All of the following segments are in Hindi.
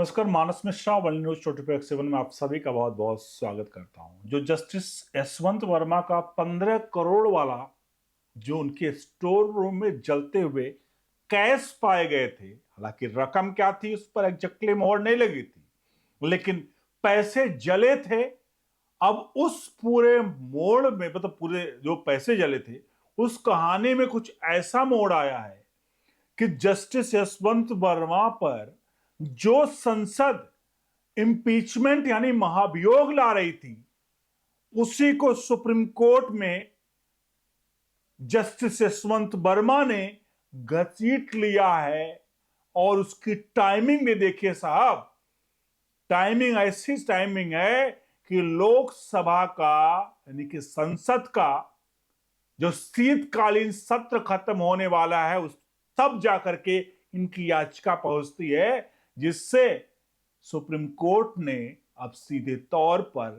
नमस्कार। मानस मिश्रा, वर्ल्ड न्यूज 24/7 में आप सभी का बहुत बहुत स्वागत करता हूं। जो जस्टिस यशवंत वर्मा का 15 करोड़ वाला जो उनके स्टोर रूम में जलते हुए कैश पाए गए थे, हालांकि रकम क्या थी उस पर एग्जैक्टली मोहर नहीं लगी थी, लेकिन पैसे जले थे। अब उस पूरे मोड़ में, मतलब पूरे जो पैसे जले थे, उस कहानी में कुछ ऐसा मोड़ आया है कि जस्टिस यशवंत वर्मा पर जो संसद इम्पीचमेंट यानी महाभियोग ला रही थी, उसी को सुप्रीम कोर्ट में जस्टिस यशवंत वर्मा ने घसीट लिया है। और उसकी टाइमिंग में देखिए साहब, टाइमिंग ऐसी टाइमिंग है कि लोकसभा का यानी कि संसद का जो शीतकालीन सत्र खत्म होने वाला है, उस तब जाकर के इनकी याचिका पहुंचती है, जिससे सुप्रीम कोर्ट ने अब सीधे तौर पर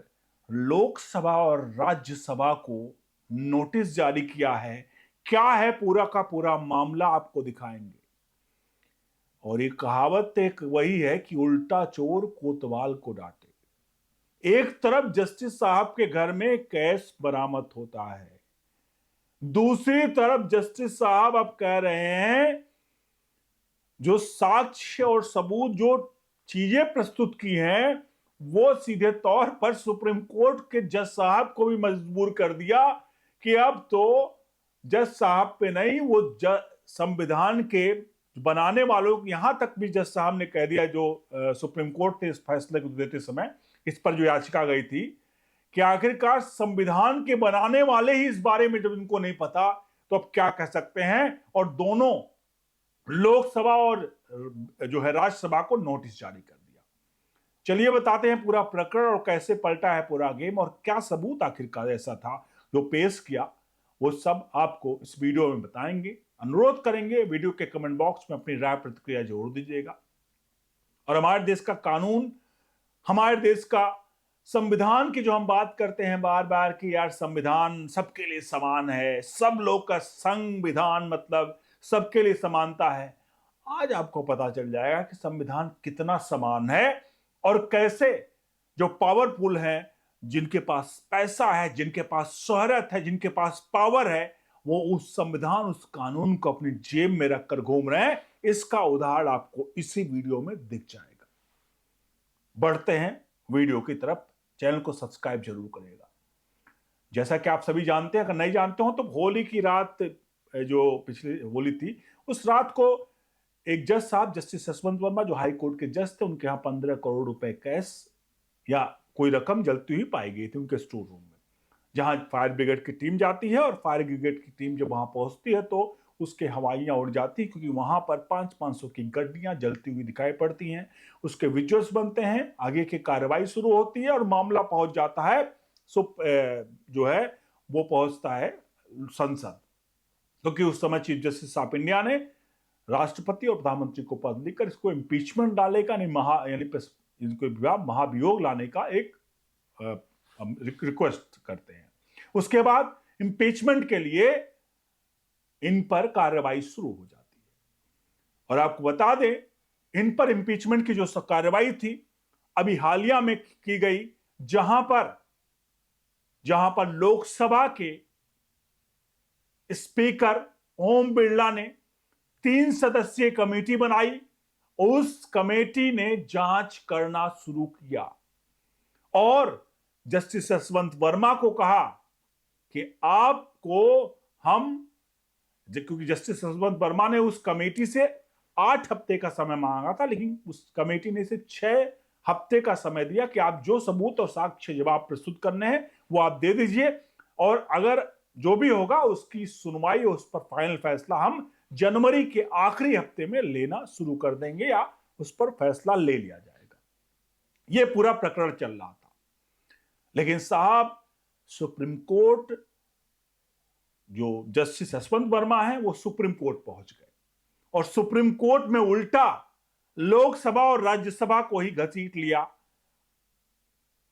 लोकसभा और राज्यसभा को नोटिस जारी किया है। क्या है पूरा का पूरा मामला आपको दिखाएंगे। और ये कहावत एक वही है कि उल्टा चोर कोतवाल को डांटे। एक तरफ जस्टिस साहब के घर में कैश बरामद होता है, दूसरी तरफ जस्टिस साहब अब कह रहे हैं जो साक्ष्य और सबूत, जो चीजें प्रस्तुत की हैं, वो सीधे तौर पर सुप्रीम कोर्ट के जज साहब को भी मजबूर कर दिया कि अब तो जज साहब पे नहीं, वो संविधान के बनाने वालों, यहां तक भी जज साहब ने कह दिया, जो सुप्रीम कोर्ट ने इस फैसले को देते समय इस पर जो याचिका गई थी कि आखिरकार संविधान के बनाने वाले ही इस बारे में जब इनको नहीं पता तो अब क्या कह सकते हैं। और दोनों लोकसभा और जो है राज्यसभा को नोटिस जारी कर दिया। चलिए बताते हैं पूरा प्रकरण और कैसे पलटा है पूरा गेम, और क्या सबूत आखिरकार ऐसा था जो पेश किया, वो सब आपको इस वीडियो में बताएंगे। अनुरोध करेंगे वीडियो के कमेंट बॉक्स में अपनी राय प्रतिक्रिया जरूर दीजिएगा। और हमारे देश का कानून, हमारे देश का संविधान की जो हम बात करते हैं बार बार कि यार संविधान सबके लिए समान है, सब लोग का संविधान मतलब सबके लिए समानता है, आज आपको पता चल जाएगा कि संविधान कितना समान है और कैसे जो पावरफुल हैं, जिनके पास पैसा है, जिनके पास शोहरत है, जिनके पास पावर है, वो उस संविधान, उस कानून को अपनी जेब में रखकर घूम रहे हैं। इसका उदाहरण आपको इसी वीडियो में दिख जाएगा। बढ़ते हैं वीडियो की तरफ। चैनल को सब्सक्राइब जरूर करेगा। जैसा कि आप सभी जानते हैं, अगर नहीं जानते हो तो होली की रात, जो पिछली होली थी, उस रात को एक जज साहब, जस्टिस यशवंत वर्मा, जो हाई कोर्ट के जज थे, उनके यहां 15 करोड़ रुपए कैश या कोई रकम जलती हुई पाई गई थी उनके स्टोर रूम में, जहां फायर ब्रिगेड की टीम जाती है। और फायर ब्रिगेड की टीम जब वहां पहुंचती है तो उसके हवाइयां उड़ जाती है, क्योंकि वहां पर 500-500 की गड्डियां जलती हुई दिखाई पड़ती हैं। उसके विजुअल्स बनते हैं, आगे की कार्रवाई शुरू होती है और मामला पहुंच जाता है जो है वो पहुंचता है संसद, क्योंकि उस समय चीफ जस्टिस ऑफ इंडिया ने राष्ट्रपति और प्रधानमंत्री को पत्र लिखकर इसको इम्पीचमेंट डाले का यानी इनको महाभियोग लाने का एक रिक्वेस्ट करते हैं। उसके बाद इम्पीचमेंट के लिए इन पर कार्रवाई शुरू हो जाती है। और आपको बता दें, इन पर इम्पीचमेंट की जो कार्रवाई थी अभी हालिया में की गई, जहां पर लोकसभा के स्पीकर ओम बिरला ने 3 सदस्यीय कमेटी बनाई। उस कमेटी ने जांच करना शुरू किया और जस्टिस यशवंत वर्मा को कहा कि आपको हम, क्योंकि जस्टिस यशवंत वर्मा ने उस कमेटी से 8 हफ्ते का समय मांगा था, लेकिन उस कमेटी ने इसे 6 हफ्ते का समय दिया कि आप जो सबूत और साक्ष्य जवाब प्रस्तुत करने हैं वो आप दे दीजिए, और अगर जो भी होगा उसकी सुनवाई, उस पर फाइनल फैसला हम जनवरी के आखिरी हफ्ते में लेना शुरू कर देंगे, या उस पर फैसला ले लिया जाएगा। यह पूरा प्रकरण चल रहा था। लेकिन साहब, सुप्रीम कोर्ट, जो जस्टिस यशवंत वर्मा है, वो सुप्रीम कोर्ट पहुंच गए और सुप्रीम कोर्ट में उल्टा लोकसभा और राज्यसभा को ही घसीट लिया।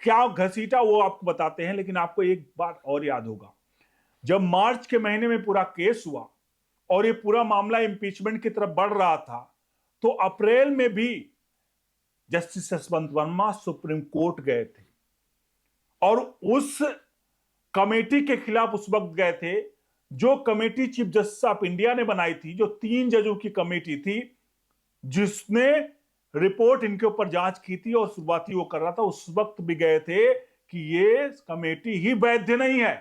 क्या घसीटा वो आपको बताते हैं, लेकिन आपको एक बात और याद होगा, जब मार्च के महीने में पूरा केस हुआ और ये पूरा मामला इंपीचमेंट की तरफ बढ़ रहा था, तो अप्रैल में भी justice Yashwant Verma supreme court गए थे और उस कमेटी के खिलाफ उस वक्त गए थे जो committee chief justice of India ने बनाई थी, जो 3 जजों की कमेटी थी, जिसने रिपोर्ट इनके ऊपर जांच की थी और शुरुआती वो कर रहा था। उस वक्त भी गए थे कि ये कमेटी ही वैध नहीं है।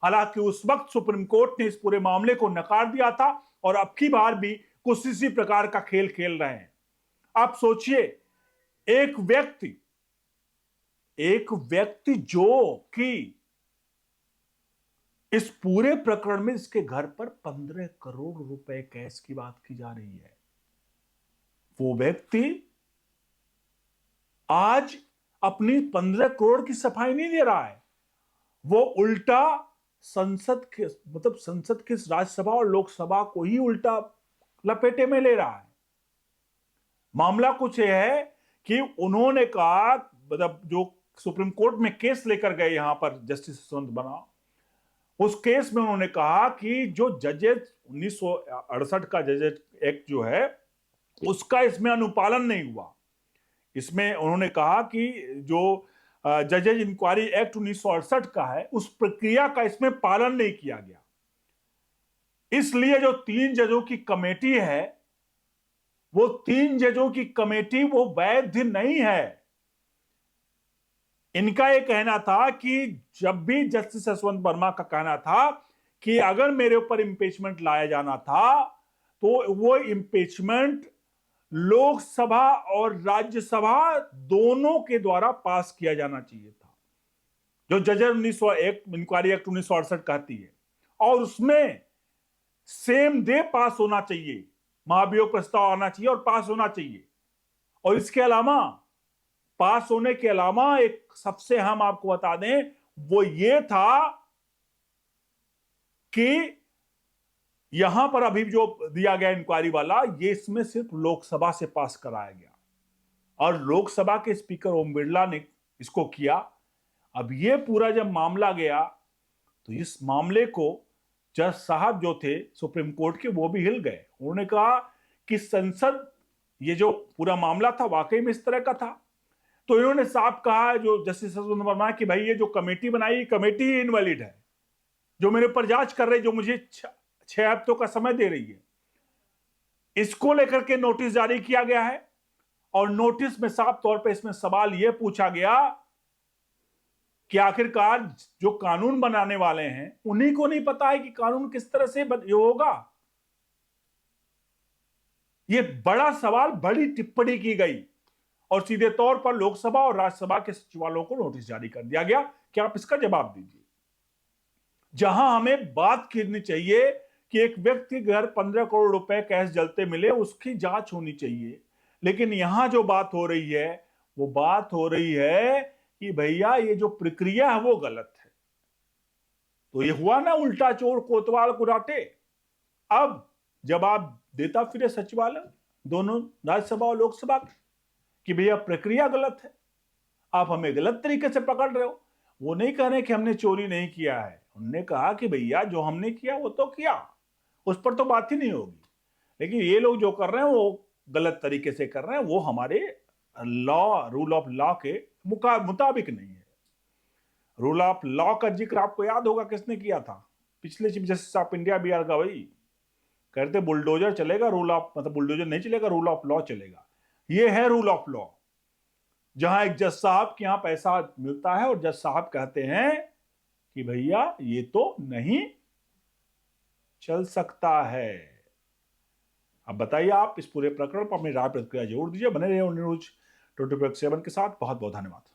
हालांकि उस वक्त सुप्रीम कोर्ट ने इस पूरे मामले को नकार दिया था और अब की बार भी कुछ इसी प्रकार का खेल खेल रहे हैं। आप सोचिए, एक व्यक्ति जो कि इस पूरे प्रकरण में इसके घर पर 15 करोड़ रुपए कैश की बात की जा रही है, वो व्यक्ति आज अपनी 15 करोड़ की सफाई नहीं दे रहा है, वो उल्टा संसद के राज्यसभा और लोकसभा को ही उल्टा लपेटे में ले रहा है। मामला कुछ यह है कि उन्होंने कहा, मतलब जो सुप्रीम कोर्ट में केस लेकर गए यहां पर जस्टिस यशवंत वर्मा, उस केस में उन्होंने कहा कि जो जजेज 1968 का जजेज एक्ट जो है उसका इसमें अनुपालन नहीं हुआ। इसमें उन्होंने कहा कि जो जजेज इंक्वायरी एक्ट 1968 का है उस प्रक्रिया का इसमें पालन नहीं किया गया, इसलिए जो 3 जजों की कमेटी है वो 3 जजों की कमेटी वो वैध नहीं है। इनका यह कहना था कि जब भी जस्टिस यशवंत वर्मा का कहना था कि अगर मेरे ऊपर इंपीचमेंट लाया जाना था तो वो इंपीचमेंट लोकसभा और राज्यसभा दोनों के द्वारा पास किया जाना चाहिए था, जो जजेस 1901 इंक्वायरी एक्ट 1968 कहती है, और उसमें सेम डे पास होना चाहिए, महाभियोग प्रस्ताव आना चाहिए और पास होना चाहिए। और इसके अलावा पास होने के अलावा एक सबसे हम आपको बता दें वो ये था कि यहां पर अभी जो दिया गया इंक्वायरी वाला, ये इसमें सिर्फ लोकसभा से पास कराया गया और लोकसभा के स्पीकर ओम बिरला ने इसको किया। अब ये पूरा जब मामला गया तो इस मामले को जज साहब जो थे सुप्रीम कोर्ट के वो भी हिल गए। उन्होंने कहा कि संसद, ये जो पूरा मामला था वाकई में इस तरह का था। तो इन्होंने साफ कहा जो जस्टिस यशवंत वर्मा कि भाई ये जो कमेटी बनाई, कमेटी ही इनवैलिड है, जो मेरे ऊपर जांच कर रही, जो मुझे 6 हफ्तों का समय दे रही है। इसको लेकर के नोटिस जारी किया गया है और नोटिस में साफ तौर पे इसमें सवाल यह पूछा गया कि आखिरकार जो कानून बनाने वाले हैं उन्हीं को नहीं पता है कि कानून किस तरह से होगा। यह बड़ा सवाल, बड़ी टिप्पणी की गई और सीधे तौर पर लोकसभा और राज्यसभा के सचिवालयों को नोटिस जारी कर दिया गया कि आप इसका जवाब दीजिए। जहां हमें बात करनी चाहिए कि एक व्यक्ति के घर 15 करोड़ रुपए कैश जलते मिले, उसकी जांच होनी चाहिए, लेकिन यहां जो बात हो रही है वो बात हो रही है कि भैया ये जो प्रक्रिया है वो गलत है। तो ये हुआ ना उल्टा चोर कोतवाल कुराटे। अब जवाब देता फिरे सचिवालय, दोनों राज्यसभा और लोकसभा कि भैया प्रक्रिया गलत है, आप हमें गलत तरीके से पकड़ रहे हो। वो नहीं कह रहे कि हमने चोरी नहीं किया है, उन्होंने कहा कि भैया जो हमने किया वो तो किया, उस पर तो बात ही नहीं होगी, लेकिन ये लोग जो कर रहे हैं वो गलत तरीके से कर रहे हैं, वो हमारे लॉ, रूल ऑफ लॉ के मुताबिक नहीं है। रूल ऑफ लॉ का जिक्र आपको याद होगा किसने किया था? पिछले chief justice of India B R Gavai कहते बुलडोजर चलेगा, रूल ऑफ, मतलब बुलडोजर नहीं चलेगा, रूल ऑफ लॉ चलेगा। ये है रूल ऑफ लॉ, जहां एक जज साहब के यहां पैसा मिलता है और जज साहब कहते हैं कि भैया ये तो नहीं चल सकता है। अब बताइए आप इस पूरे प्रकरण पर अपनी राय प्रतिक्रिया जरूर दीजिए। बने रहिए न्यूज 24/7 के साथ। बहुत बहुत धन्यवाद।